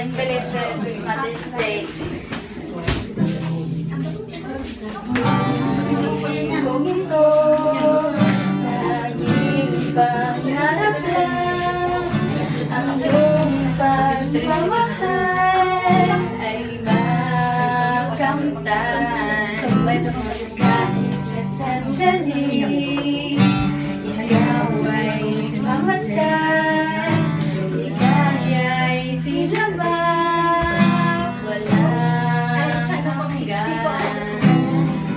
and belated Mother's Day. Kung ito laging pangarap lang, ang iyong pagmamahal ay makamtan. Kahit na sandali, ikaw ay mamasdan. Ligaya'y tila ba walang hanggan.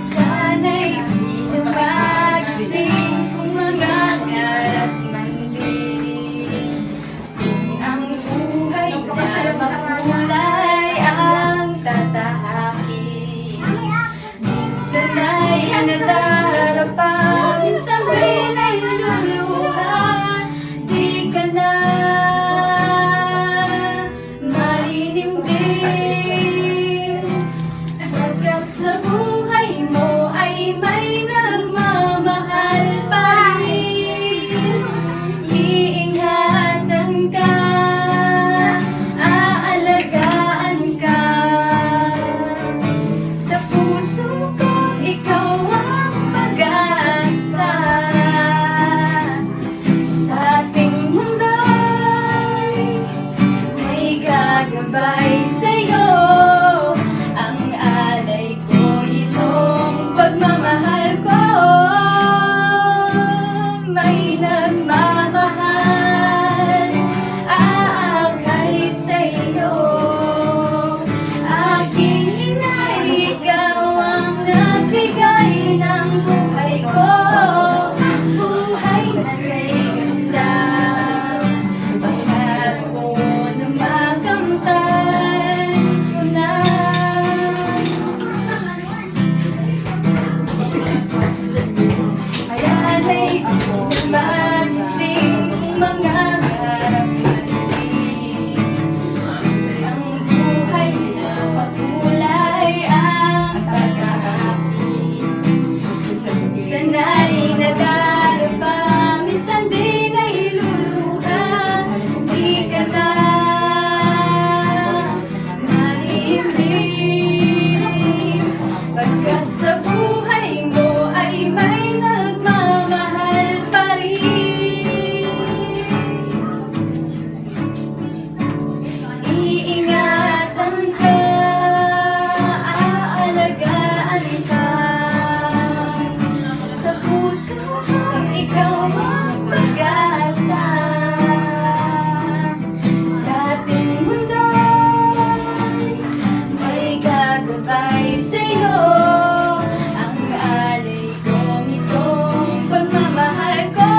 Sana'y di na magising kung mga ngarap man din. Kung ang buhay na makulay ang tatahakin. Minsan ay nadarapa, minsan din ay luluha. Di ka na maninimdim, pagkat sa buhay mo ay may nagmamahal pa rin. Iingatan ka, aalagaan ka. Sa puso ko, ikaw ang pag-asa. Sa ating mundo'y may gagabay sa'yo. Ang alay ko, itong pagmamahal ko. May nagmamahal, aakay sa'yo. Aking inay, ikaw ang nagbigay ng buhay ko. Buhay na kay ganda, pangarap ko na makamtan ko na. Sana'y di na magising kung mga harap natin. Ang buhay na makulay ang pag-aakit. Sana'y nadarapa, minsan din ay luluha. Di ka na manindim, pagkat sa buhay mo ay may nagmamahal pa rin. Iingatan ka, aalagaan ka. Sa puso ko, ikaw ang pag-asa. Sa ating mundo, may gagabay sa'yo. Ang alay kong itong pagmamahal ko.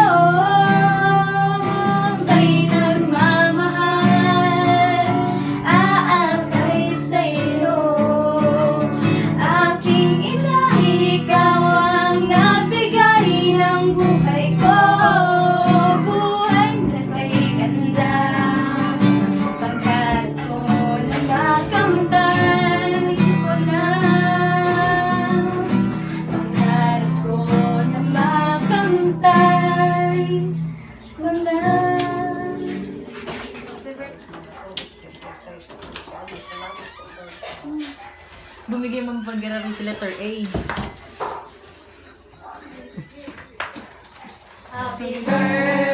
May nagmamahal, aakay sa'yo. Aking ina, ikaw ang nagbigay ng buhay ko. Buhay na kay ganda, pangarap ko na makamtan ko na. Pangarap ko na makamtan ko na. Bumigay mo pag-grabe sa letter A. Happy birthday